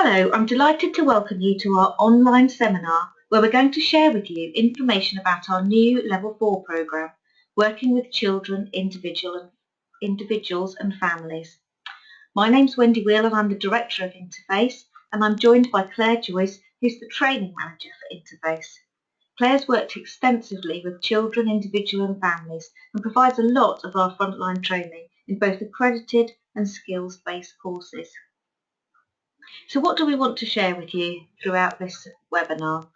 Hello, I'm delighted to welcome you to our online seminar where we're going to share with you information about our new Level 4 programme, Working with Children, Individuals and Families. My name's Wendy Wheel and I'm the Director of Interface, and I'm joined by Claire Joyce, who's the Training Manager for Interface. Claire's worked extensively with children, individuals and families and provides a lot of our frontline training in both accredited and skills-based courses. So what do we want to share with you throughout this webinar?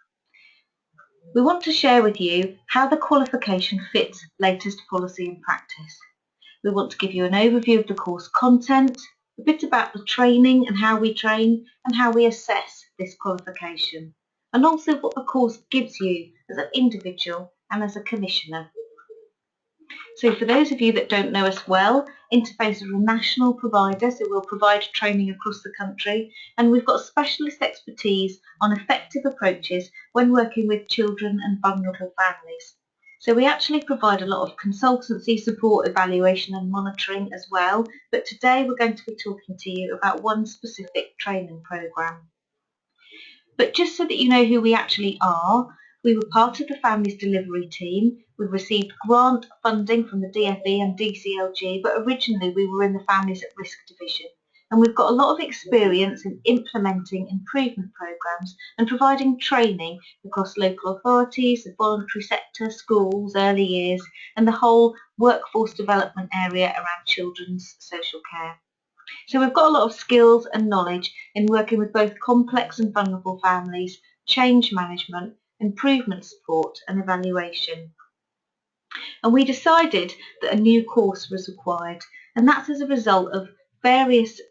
We want to share with you how the qualification fits latest policy and practice. We want to give you an overview of the course content, a bit about the training and how we train and how we assess this qualification, and also what the course gives you as an individual and as a commissioner. So for those of you that don't know us well, Interface is a national provider, so we'll provide training across the country, and we've got specialist expertise on effective approaches when working with children and vulnerable families. So we actually provide a lot of consultancy support, evaluation and monitoring as well, but today we're going to be talking to you about one specific training programme. But just so that you know who we actually are, we were part of the Families Delivery team. We received grant funding from the DFE and DCLG, but originally we were in the Families at Risk division. And we've got a lot of experience in implementing improvement programmes and providing training across local authorities, the voluntary sector, schools, early years, and the whole workforce development area around children's social care. So we've got a lot of skills and knowledge in working with both complex and vulnerable families, change management, improvement support and evaluation. And we decided that a new course was required, and that's as a result of various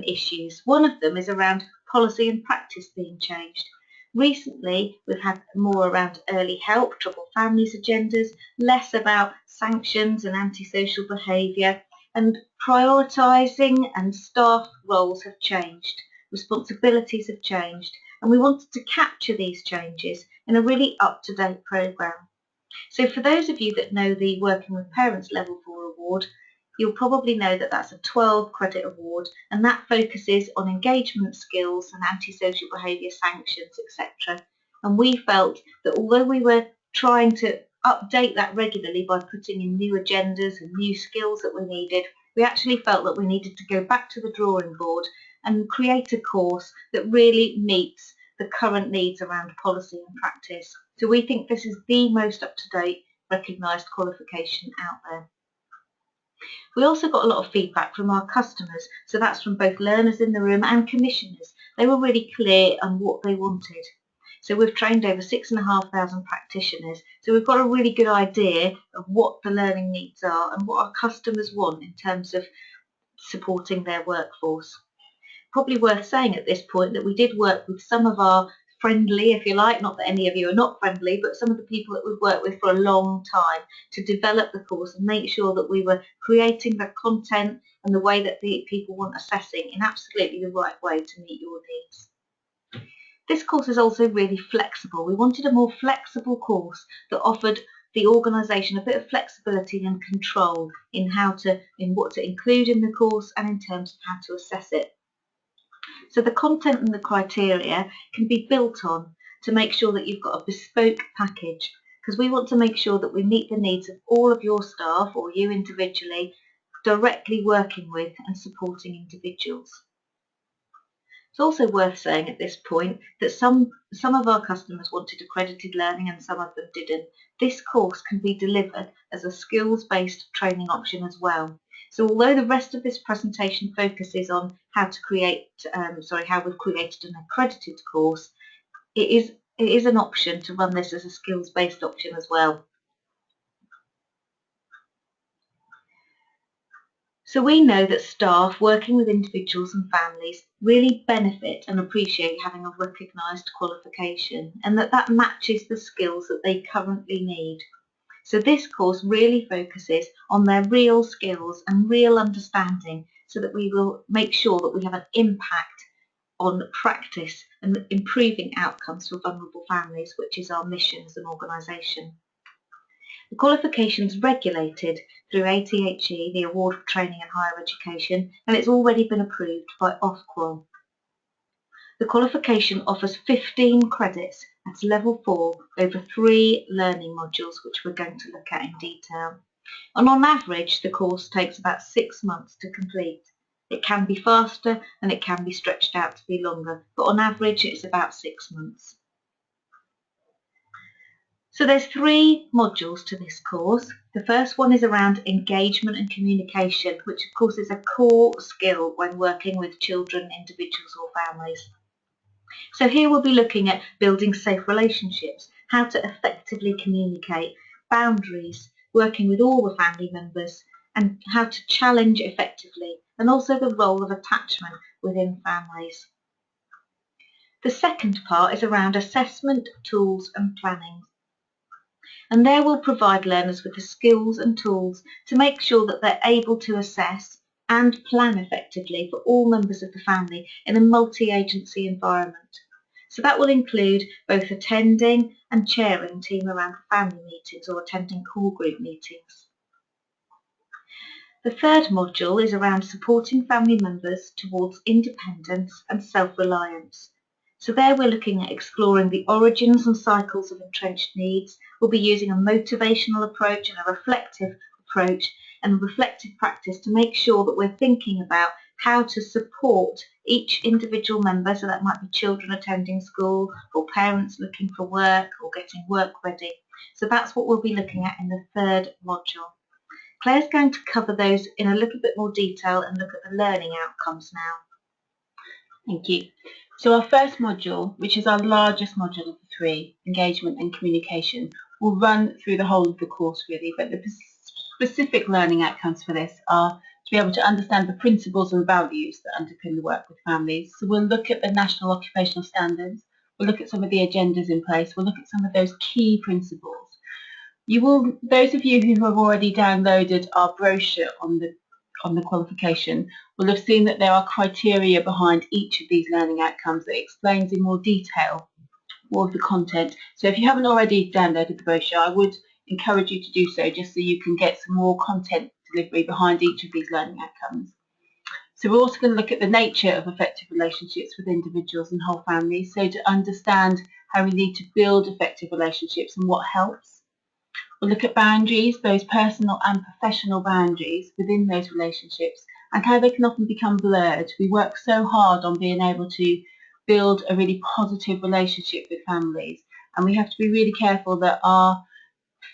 issues. One of them is around policy and practice being changed. Recently we've had more around early help, troubled families agendas, less about sanctions and antisocial behaviour, and prioritising and staff roles have changed, responsibilities have changed, and we wanted to capture these changes in a really up-to-date programme. So for those of you that know the Working with Parents Level 4 award, you'll probably know that that's a 12 credit award, and that focuses on engagement skills and antisocial behaviour sanctions, etc. And we felt that although we were trying to update that regularly by putting in new agendas and new skills that we needed, we actually felt that we needed to go back to the drawing board and create a course that really meets the current needs around policy and practice. So we think this is the most up-to-date recognised qualification out there. We also got a lot of feedback from our customers, so that's from both learners in the room and commissioners. They were really clear on what they wanted. So we've trained over 6,500 practitioners, so we've got a really good idea of what the learning needs are and what our customers want in terms of supporting their workforce. Probably worth saying at this point that we did work with some of our friendly, if you like, not that any of you are not friendly, but some of the people that we've worked with for a long time to develop the course and make sure that we were creating the content and the way that the people want assessing in absolutely the right way to meet your needs. This course is also really flexible. We wanted a more flexible course that offered the organisation a bit of flexibility and control in what to include in the course and in terms of how to assess it. So the content and the criteria can be built on to make sure that you've got a bespoke package, because we want to make sure that we meet the needs of all of your staff or you individually, directly working with and supporting individuals. It's also worth saying at this point that some of our customers wanted accredited learning and some of them didn't. This course can be delivered as a skills-based training option as well. So although the rest of this presentation focuses on how we've created an accredited course, it is an option to run this as a skills-based option as well. So we know that staff working with individuals and families really benefit and appreciate having a recognised qualification, and that matches the skills that they currently need. So this course really focuses on their real skills and real understanding so that we will make sure that we have an impact on practice and improving outcomes for vulnerable families, which is our mission as an organisation. The qualification is regulated through ATHE, the Award for Training in Higher Education, and it's already been approved by Ofqual. The qualification offers 15 credits at level 4 over 3 learning modules, which we're going to look at in detail. And on average, the course takes about 6 months to complete. It can be faster and it can be stretched out to be longer, but on average it's about 6 months. So there's 3 modules to this course. The first one is around engagement and communication, which of course is a core skill when working with children, individuals or families. So here we'll be looking at building safe relationships, how to effectively communicate, boundaries, working with all the family members, and how to challenge effectively, and also the role of attachment within families. The second part is around assessment, tools and planning. And there we'll provide learners with the skills and tools to make sure that they're able to assess and plan effectively for all members of the family in a multi-agency environment. So that will include both attending and chairing team around family meetings or attending core group meetings. The third module is around supporting family members towards independence and self-reliance. So there we're looking at exploring the origins and cycles of entrenched needs. We'll be using a motivational approach and a reflective approach and reflective practice to make sure that we're thinking about how to support each individual member, so that might be children attending school or parents looking for work or getting work ready. So that's what we'll be looking at in the third module. Claire's going to cover those in a little bit more detail and look at the learning outcomes now. Thank you. So our first module, which is our largest module of the 3, engagement and communication, will run through the whole of the course really, but the specific learning outcomes for this are to be able to understand the principles and values that underpin the work with families. So we'll look at the National Occupational Standards, we'll look at some of the agendas in place, we'll look at some of those key principles. Those of you who have already downloaded our brochure on the qualification will have seen that there are criteria behind each of these learning outcomes that explains in more detail more of the content. So if you haven't already downloaded the brochure, I would encourage you to do so, just so you can get some more content delivery behind each of these learning outcomes. So we're also going to look at the nature of effective relationships with individuals and whole families, so to understand how we need to build effective relationships and what helps. We'll look at boundaries, those personal and professional boundaries within those relationships, and how they can often become blurred. We work so hard on being able to build a really positive relationship with families, and we have to be really careful that our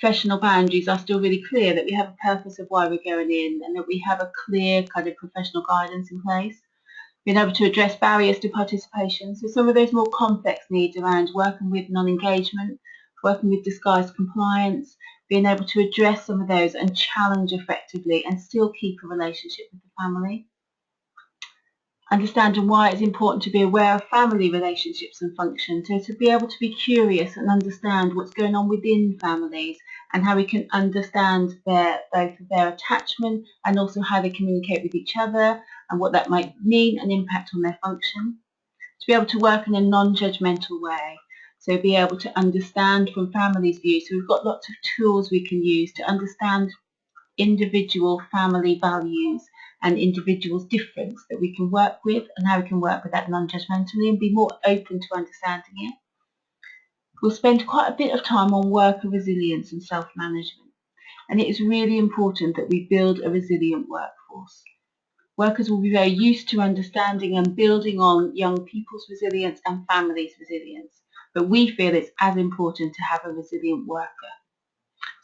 professional boundaries are still really clear, that we have a purpose of why we're going in, and that we have a clear kind of professional guidance in place. Being able to address barriers to participation, so some of those more complex needs around working with non-engagement, working with disguised compliance, being able to address some of those and challenge effectively and still keep a relationship with the family. Understanding why it's important to be aware of family relationships and functions, so to be able to be curious and understand what's going on within families and how we can understand both their attachment and also how they communicate with each other and what that might mean and impact on their function. To be able to work in a non-judgmental way, so be able to understand from families' views. So we've got lots of tools we can use to understand individual family values and individuals' difference that we can work with, and how we can work with that non-judgmentally and be more open to understanding it. We'll spend quite a bit of time on worker resilience and self-management, and it is really important that we build a resilient workforce. Workers will be very used to understanding and building on young people's resilience and families' resilience, but we feel it's as important to have a resilient worker.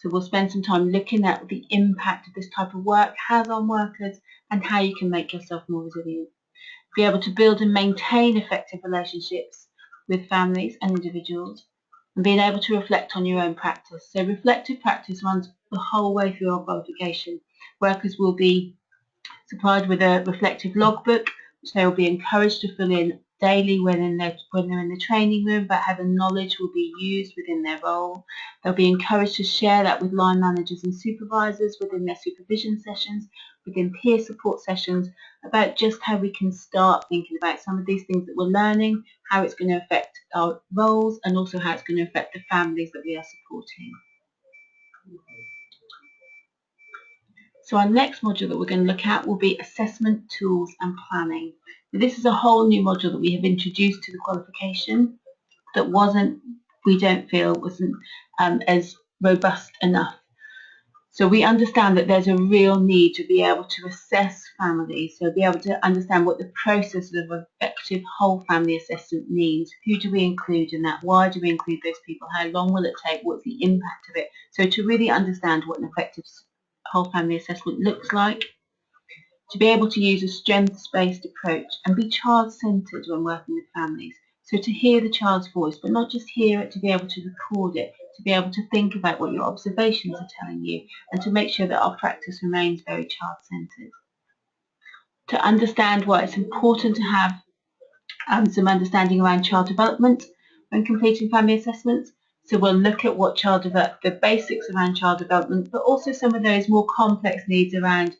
So we'll spend some time looking at the impact of this type of work has on workers and how you can make yourself more resilient. Be able to build and maintain effective relationships with families and individuals, and being able to reflect on your own practice. So reflective practice runs the whole way through our qualification. Workers will be supplied with a reflective logbook, which they will be encouraged to fill in daily when they're in the training room, but how the knowledge will be used within their role. They'll be encouraged to share that with line managers and supervisors within their supervision sessions, within peer support sessions, about just how we can start thinking about some of these things that we're learning, how it's going to affect our roles, and also how it's going to affect the families that we are supporting. So our next module that we're going to look at will be assessment, tools and planning. Now, this is a whole new module that we have introduced to the qualification that we don't feel wasn't as robust enough. So we understand that there's a real need to be able to assess families, so be able to understand what the process of effective whole family assessment means. Who do we include in that? Why do we include those people? How long will it take? What's the impact of it? So to really understand what an effective whole family assessment looks like, to be able to use a strengths-based approach and be child-centred when working with families. So to hear the child's voice, but not just hear it, to be able to record it, to be able to think about what your observations are telling you, and to make sure that our practice remains very child-centred. To understand why it's important to have some understanding around child development when completing family assessments. So we'll look at what the basics around child development, but also some of those more complex needs around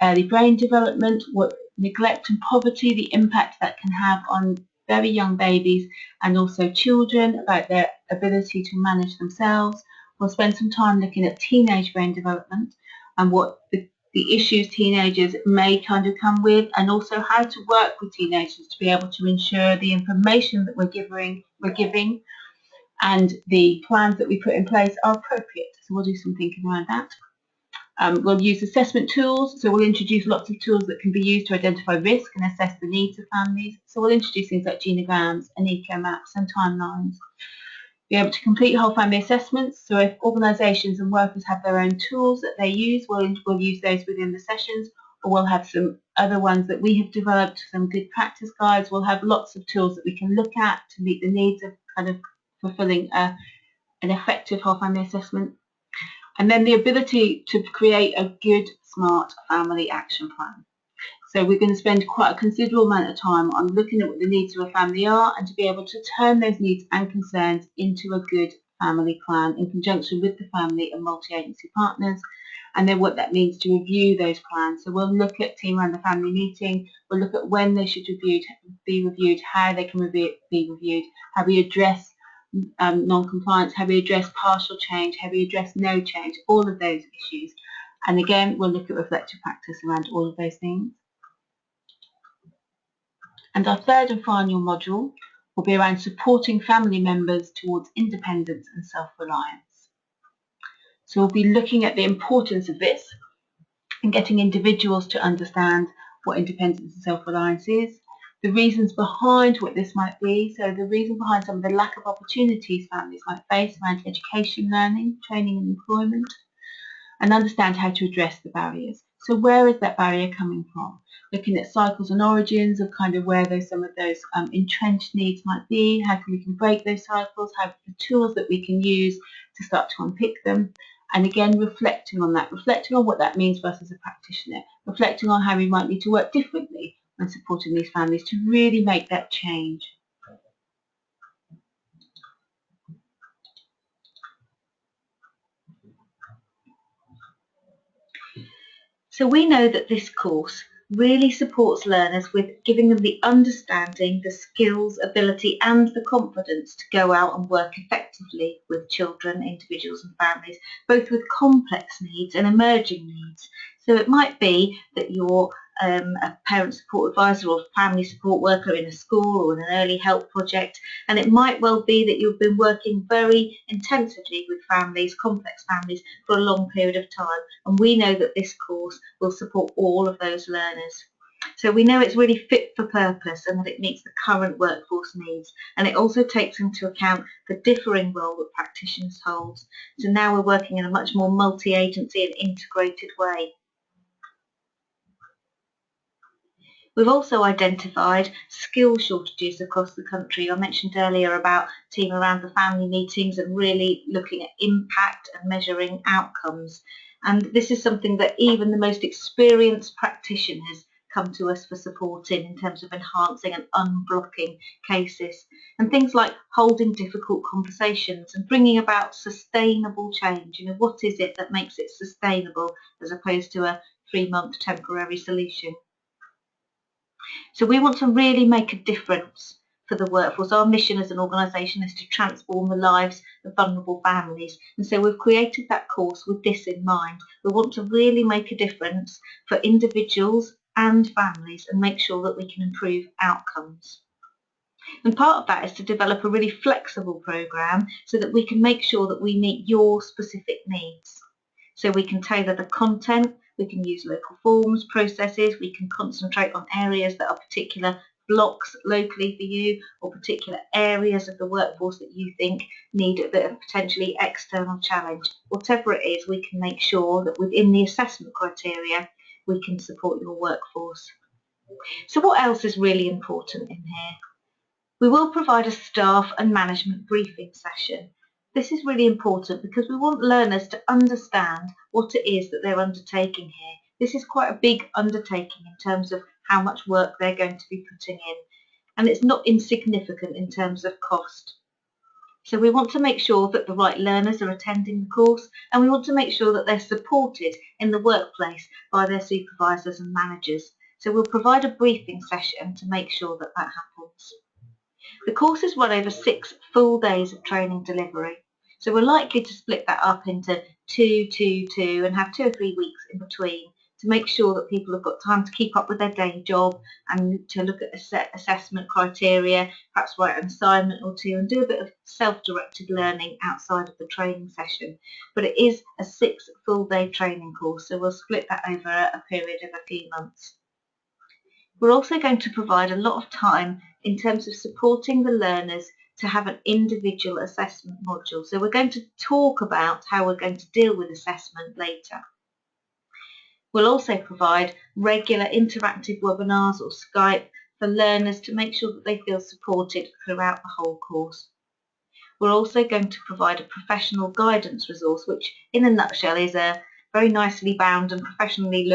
early brain development, what neglect and poverty, the impact that can have on very young babies and also children, about their ability to manage themselves. We'll spend some time looking at teenage brain development and what the issues teenagers may kind of come with, and also how to work with teenagers to be able to ensure the information that we're giving and the plans that we put in place are appropriate. So we'll do some thinking around that. We'll use assessment tools, so we'll introduce lots of tools that can be used to identify risk and assess the needs of families. So we'll introduce things like genograms and eco-maps and timelines. Be able to complete whole family assessments, so if organisations and workers have their own tools that they use, we'll use those within the sessions, or we'll have some other ones that we have developed, some good practice guides. We'll have lots of tools that we can look at to meet the needs of kind of fulfilling an effective whole family assessment. And then the ability to create a good, smart family action plan. So we're going to spend quite a considerable amount of time on looking at what the needs of a family are, and to be able to turn those needs and concerns into a good family plan in conjunction with the family and multi-agency partners, and then what that means to review those plans. So we'll look at team around the family meeting, we'll look at when they should be reviewed, how they can be reviewed, how we address non-compliance, how we address partial change, how we address no change, all of those issues. And again, we'll look at reflective practice around all of those things. And our third and final module will be around supporting family members towards independence and self-reliance. So we'll be looking at the importance of this and getting individuals to understand what independence and self-reliance is, the reasons behind what this might be, so the reason behind some of the lack of opportunities families might face around education, learning, training and employment, and understand how to address the barriers. So where is that barrier coming from? Looking at cycles and origins of kind of where some of those entrenched needs might be, how we can break those cycles, how the tools that we can use to start to unpick them. And again, reflecting on that, reflecting on what that means for us as a practitioner, reflecting on how we might need to work differently when supporting these families to really make that change. So we know that this course really supports learners with giving them the understanding, the skills, ability and the confidence to go out and work effectively with children, individuals and families, both with complex needs and emerging needs. So it might be that you're a parent support advisor or family support worker in a school or in an early help project, and it might well be that you've been working very intensively with families, complex families, for a long period of time, and we know that this course will support all of those learners. So we know it's really fit for purpose and that it meets the current workforce needs, and it also takes into account the differing role that practitioners hold. So now we're working in a much more multi-agency and integrated way. We've also identified skill shortages across the country. I mentioned earlier about team around the family meetings and really looking at impact and measuring outcomes. And this is something that even the most experienced practitioners come to us for support in terms of enhancing and unblocking cases. And things like holding difficult conversations and bringing about sustainable change. You know, what is it that makes it sustainable as opposed to a 3-month temporary solution? So we want to really make a difference for the workforce. Our mission as an organisation is to transform the lives of vulnerable families, and so we've created that course with this in mind. We want to really make a difference for individuals and families and make sure that we can improve outcomes. And part of that is to develop a really flexible programme so that we can make sure that we meet your specific needs. So we can tailor the content, we can use local forms, processes, we can concentrate on areas that are particular blocks locally for you, or particular areas of the workforce that you think need a bit of potentially external challenge. Whatever it is, we can make sure that within the assessment criteria we can support your workforce. So what else is really important in here? We will provide a staff and management briefing session. This is really important because we want learners to understand what it is that they're undertaking here. This is quite a big undertaking in terms of how much work they're going to be putting in, and it's not insignificant in terms of cost. So we want to make sure that the right learners are attending the course, and we want to make sure that they're supported in the workplace by their supervisors and managers. So we'll provide a briefing session to make sure that that happens. The course is run over 6 full days of training delivery, so we're likely to split that up into 2, 2, 2 and have 2 or 3 weeks in between to make sure that people have got time to keep up with their day job and to look at assessment criteria, perhaps write an assignment or two and do a bit of self-directed learning outside of the training session. But it is a 6 full day training course, so we'll split that over a period of a few months. We're also going to provide a lot of time in terms of supporting the learners to have an individual assessment module. So we're going to talk about how we're going to deal with assessment later. We'll also provide regular interactive webinars or Skype for learners to make sure that they feel supported throughout the whole course. We're also going to provide a professional guidance resource, which in a nutshell is a very nicely bound and professionally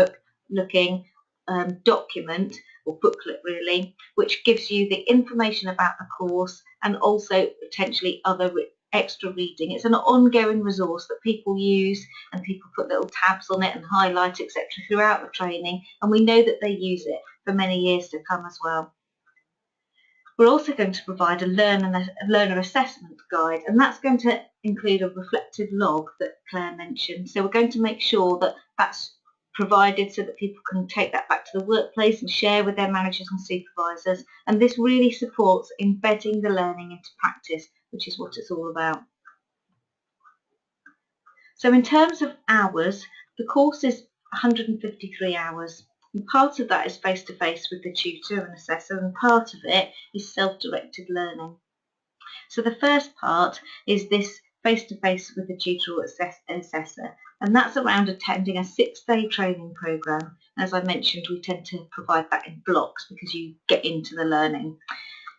looking document or booklet really, which gives you the information about the course and also potentially other extra reading. It's an ongoing resource that people use, and people put little tabs on it and highlight, etc. throughout the training, and we know that they use it for many years to come as well. We're also going to provide a learner assessment guide, and that's going to include a reflective log that Claire mentioned. So we're going to make sure that that's provided so that people can take that back to the workplace and share with their managers and supervisors, and this really supports embedding the learning into practice, which is what it's all about. So in terms of hours, the course is 153 hours, and part of that is face-to-face with the tutor and assessor, and part of it is self-directed learning. So the first part is this face-to-face with the tutor or assessor, and that's around attending a 6-day training programme. As I mentioned, we tend to provide that in blocks because you get into the learning.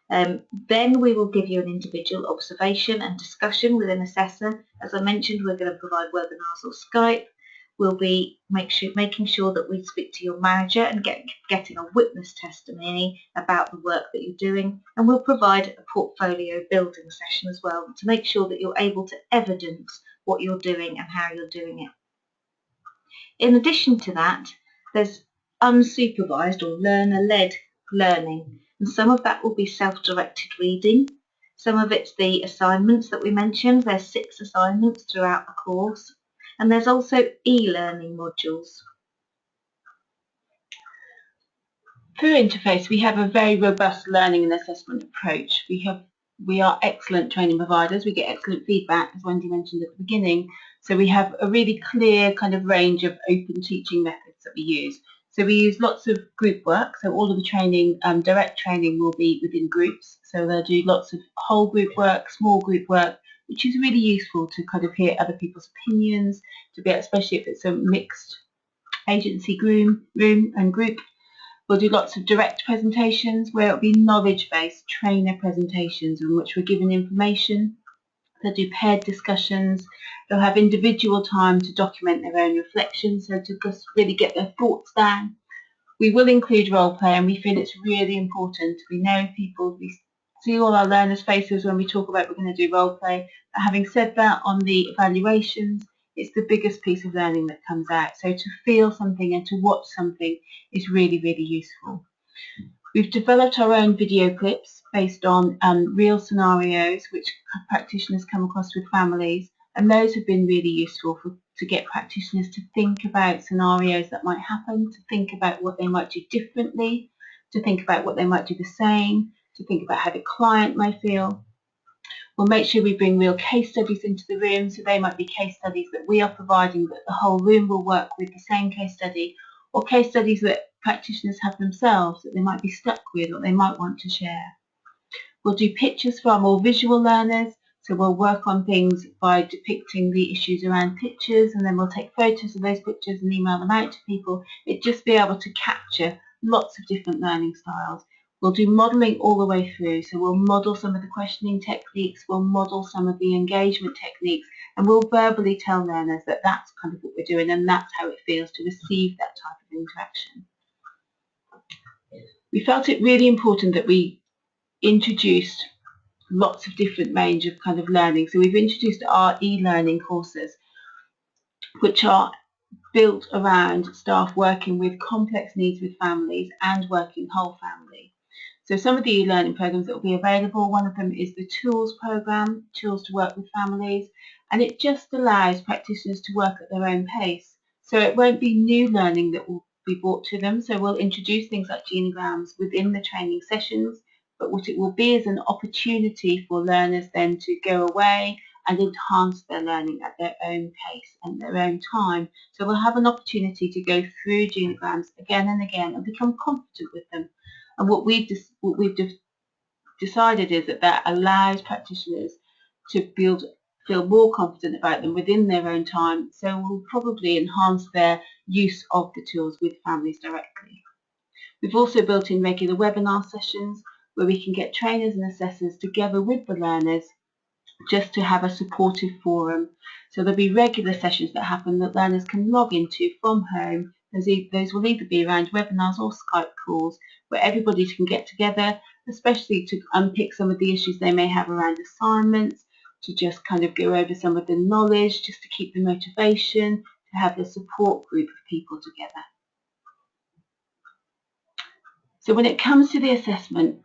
Then we will give you an individual observation and discussion with an assessor. As I mentioned, we're going to provide webinars or Skype. We'll be making sure that we speak to your manager and getting a witness testimony about the work that you're doing, and we'll provide a portfolio building session as well to make sure that you're able to evidence what you're doing and how you're doing it. In addition to that, there's unsupervised or learner-led learning, and some of that will be self-directed reading. Some of it's the assignments that we mentioned. There's 6 assignments throughout the course, and there's also e-learning modules. Through Interface, we have a very robust learning and assessment approach. We are excellent training providers. We get excellent feedback, as Wendy mentioned at the beginning. So we have a really clear kind of range of open teaching methods that we use. So we use lots of group work. So all of the training, direct training, will be within groups. So they'll do lots of whole group work, small group work, which is really useful to kind of hear other people's opinions, especially if it's a mixed agency room and group. We'll do lots of direct presentations where it'll be knowledge-based trainer presentations in which we're given information. They'll do paired discussions. They'll have individual time to document their own reflections, so to just really get their thoughts down. We will include role play, and we feel it's really important. We know people, we see all our learners' faces when we talk about we're going to do role play. But having said that, on the evaluations, it's the biggest piece of learning that comes out. So to feel something and to watch something is really, really useful. We've developed our own video clips based on real scenarios which practitioners come across with families, and those have been really useful to get practitioners to think about scenarios that might happen, to think about what they might do differently, to think about what they might do the same, to think about how the client may feel. We'll make sure we bring real case studies into the room, so they might be case studies that we are providing that the whole room will work with the same case study, or case studies that practitioners have themselves that they might be stuck with or they might want to share. We'll do pictures for our more visual learners, so we'll work on things by depicting the issues around pictures, and then we'll take photos of those pictures and email them out to people. It'd just be able to capture lots of different learning styles. We'll do modelling all the way through, so we'll model some of the questioning techniques, we'll model some of the engagement techniques, and we'll verbally tell learners that that's kind of what we're doing and that's how it feels to receive that type of interaction. We felt it really important that we introduced lots of different range of kind of learning. So we've introduced our e-learning courses, which are built around staff working with complex needs with families and working whole family. So some of the e-learning programs that will be available, one of them is the Tools program, Tools to Work with Families, and it just allows practitioners to work at their own pace. So it won't be new learning that will be brought to them. So we'll introduce things like genograms within the training sessions, but what it will be is an opportunity for learners then to go away and enhance their learning at their own pace and their own time. So we'll have an opportunity to go through genograms again and again and become confident with them. And what we've decided is that allows practitioners to feel more confident about them within their own time, so will probably enhance their use of the tools with families directly. We've also built in regular webinar sessions where we can get trainers and assessors together with the learners just to have a supportive forum. So there'll be regular sessions that happen that learners can log into from home. Those will either be around webinars or Skype calls where everybody can get together, especially to unpick some of the issues they may have around assignments, to just kind of go over some of the knowledge, just to keep the motivation, to have the support group of people together. So when it comes to the assessment,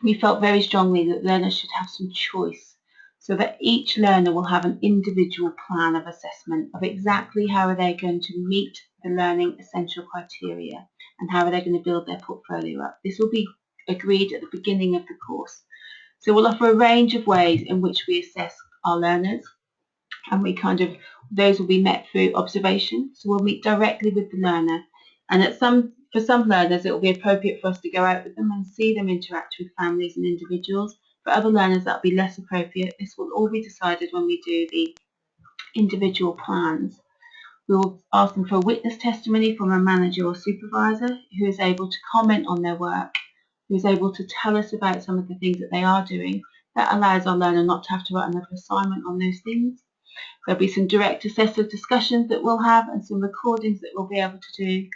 we felt very strongly that learners should have some choice, so that each learner will have an individual plan of assessment of exactly how are they going to meet the learning essential criteria and how are they going to build their portfolio up. This will be agreed at the beginning of the course. So we'll offer a range of ways in which we assess our learners, and those will be met through observation. So we'll meet directly with the learner, and for some learners it will be appropriate for us to go out with them and see them interact with families and individuals. For other learners that will be less appropriate. This will all be decided when we do the individual plans. We will ask them for a witness testimony from a manager or supervisor who is able to comment on their work, who is able to tell us about some of the things that they are doing. That allows our learner not to have to write another assignment on those things. There'll be some direct assessor discussions that we'll have and some recordings that we'll be able to do.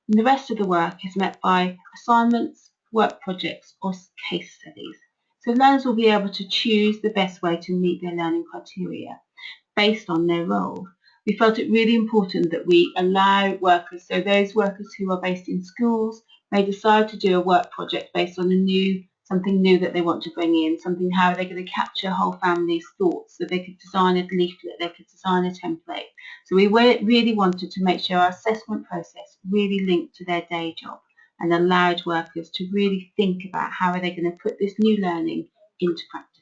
And the rest of the work is met by assignments, work projects or case studies. So learners will be able to choose the best way to meet their learning criteria based on their role. We felt it really important that we allow workers, so those workers who are based in schools may decide to do a work project based on something new that they want to bring in, how they're going to capture whole families' thoughts, so they could design a leaflet, they could design a template. So we really wanted to make sure our assessment process really linked to their day job and allowed workers to really think about how are they going to put this new learning into practice.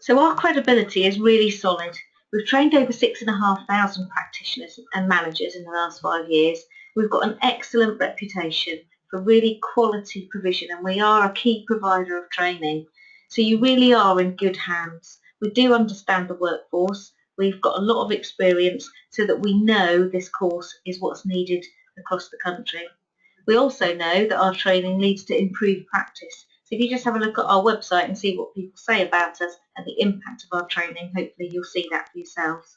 So our credibility is really solid. We've trained over 6,500 practitioners and managers in the last 5 years. We've got an excellent reputation for really quality provision, and we are a key provider of training. So you really are in good hands. We do understand the workforce. We've got a lot of experience so that we know this course is what's needed across the country. We also know that our training leads to improved practice. So if you just have a look at our website and see what people say about us and the impact of our training, hopefully you'll see that for yourselves.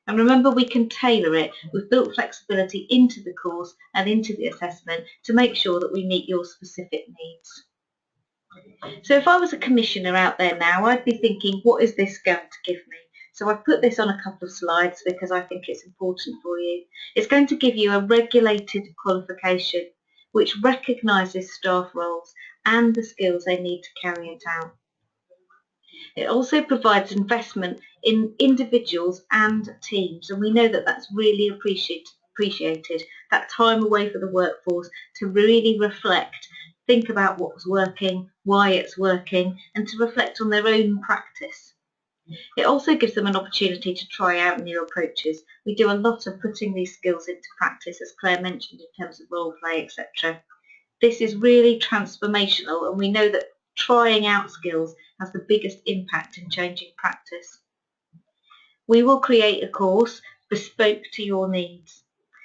And remember, we can tailor it. We've built flexibility into the course and into the assessment to make sure that we meet your specific needs. So if I was a commissioner out there now, I'd be thinking, what is this going to give me? So I've put this on a couple of slides because I think it's important for you. It's going to give you a regulated qualification which recognises staff roles and the skills they need to carry it out. It also provides investment in individuals and teams, and we know that that's really appreciated, that time away for the workforce to really reflect, think about what's working, why it's working, and to reflect on their own practice. It also gives them an opportunity to try out new approaches. We do a lot of putting these skills into practice, as Claire mentioned, in terms of role play, etc. This is really transformational, and we know that trying out skills has the biggest impact in changing practice. We will create a course bespoke to your needs.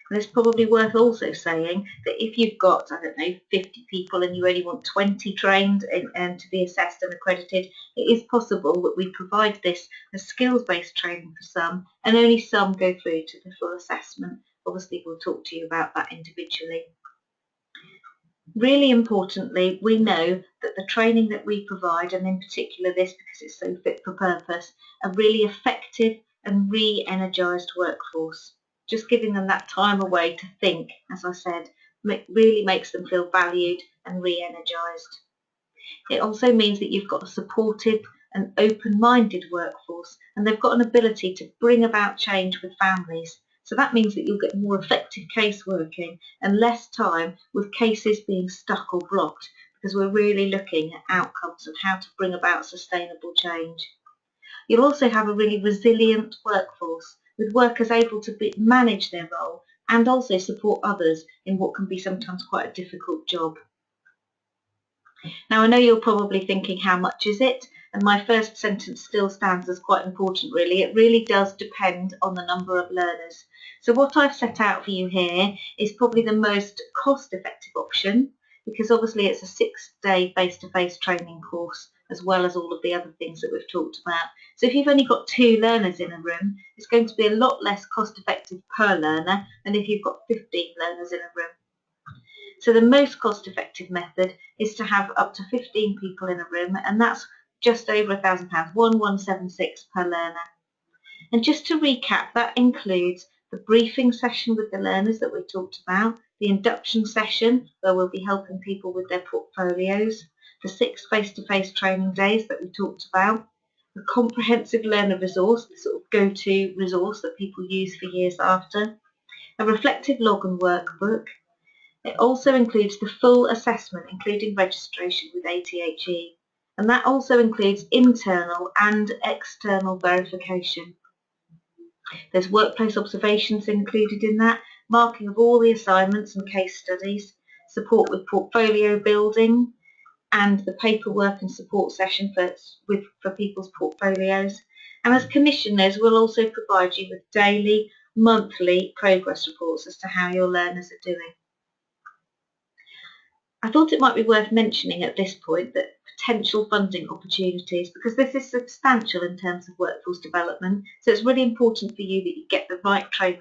And it's probably worth also saying that if you've got, 50 people and you only want 20 trained and to be assessed and accredited, it is possible that we provide this as skills-based training for some, and only some go through to the full assessment. Obviously, we'll talk to you about that individually. Really importantly, we know that the training that we provide, and in particular this because it's so fit for purpose, a really effective and re-energised workforce. Just giving them that time away to think, as I said, really makes them feel valued and re-energised. It also means that you've got a supportive and open-minded workforce, and they've got an ability to bring about change with families. So that means that you'll get more effective caseworking and less time with cases being stuck or blocked, because we're really looking at outcomes and how to bring about sustainable change. You'll also have a really resilient workforce, with workers able to manage their role and also support others in what can be sometimes quite a difficult job. Now, I know you're probably thinking, how much is it? And my first sentence still stands as quite important, really. It really does depend on the number of learners. So what I've set out for you here is probably the most cost-effective option, because obviously it's a 6-day face-to-face training course, as well as all of the other things that we've talked about. So if you've only got 2 learners in a room, it's going to be a lot less cost-effective per learner than if you've got 15 learners in a room. So the most cost-effective method is to have up to 15 people in a room, and that's just over £1,000, 1176 per learner. And just to recap, that includes the briefing session with the learners that we talked about, the induction session where we'll be helping people with their portfolios, the 6 face-to-face training days that we talked about, a comprehensive learner resource, the sort of go-to resource that people use for years after, a reflective log and workbook. It also includes the full assessment, including registration with ATHE, and that also includes internal and external verification. There's workplace observations included in that, marking of all the assignments and case studies, support with portfolio building, and the paperwork and support session for people's portfolios. And as commissioners, we'll also provide you with daily, monthly progress reports as to how your learners are doing. I thought it might be worth mentioning at this point that potential funding opportunities, because this is substantial in terms of workforce development, so it's really important for you that you get the right training.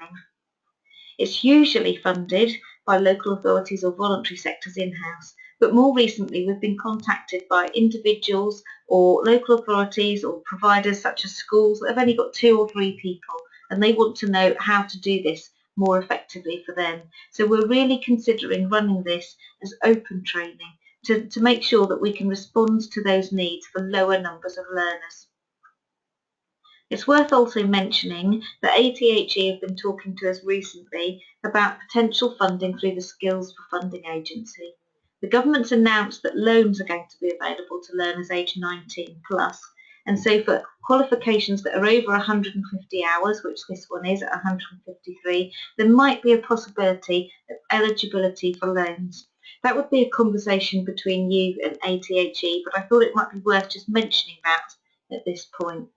It's usually funded by local authorities or voluntary sectors in-house, but more recently we've been contacted by individuals or local authorities or providers such as schools that have only got 2 or 3 people, and they want to know how to do this more effectively for them. So we're really considering running this as open training to make sure that we can respond to those needs for lower numbers of learners. It's worth also mentioning that ATHE have been talking to us recently about potential funding through the Skills for Funding Agency. The government's announced that loans are going to be available to learners aged 19 plus, and so for qualifications that are over 150 hours, which this one is at 153, there might be a possibility of eligibility for loans. That would be a conversation between you and ATHE, but I thought it might be worth just mentioning that at this point.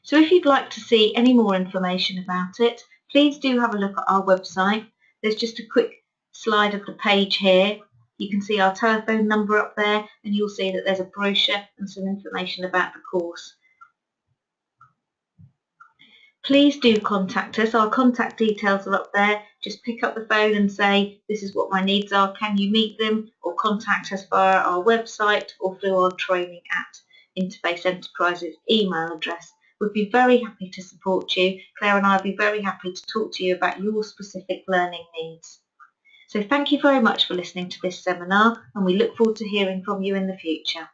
So if you'd like to see any more information about it, please do have a look at our website. There's just a quick slide of the page here. You can see our telephone number up there, and you'll see that there's a brochure and some information about the course. Please do contact us. Our contact details are up there. Just pick up the phone and say, this is what my needs are, can you meet them? Or contact us via our website or through our training at Interface Enterprises email address. We'd be very happy to support you. Claire and I would be very happy to talk to you about your specific learning needs. So thank you very much for listening to this seminar, and we look forward to hearing from you in the future.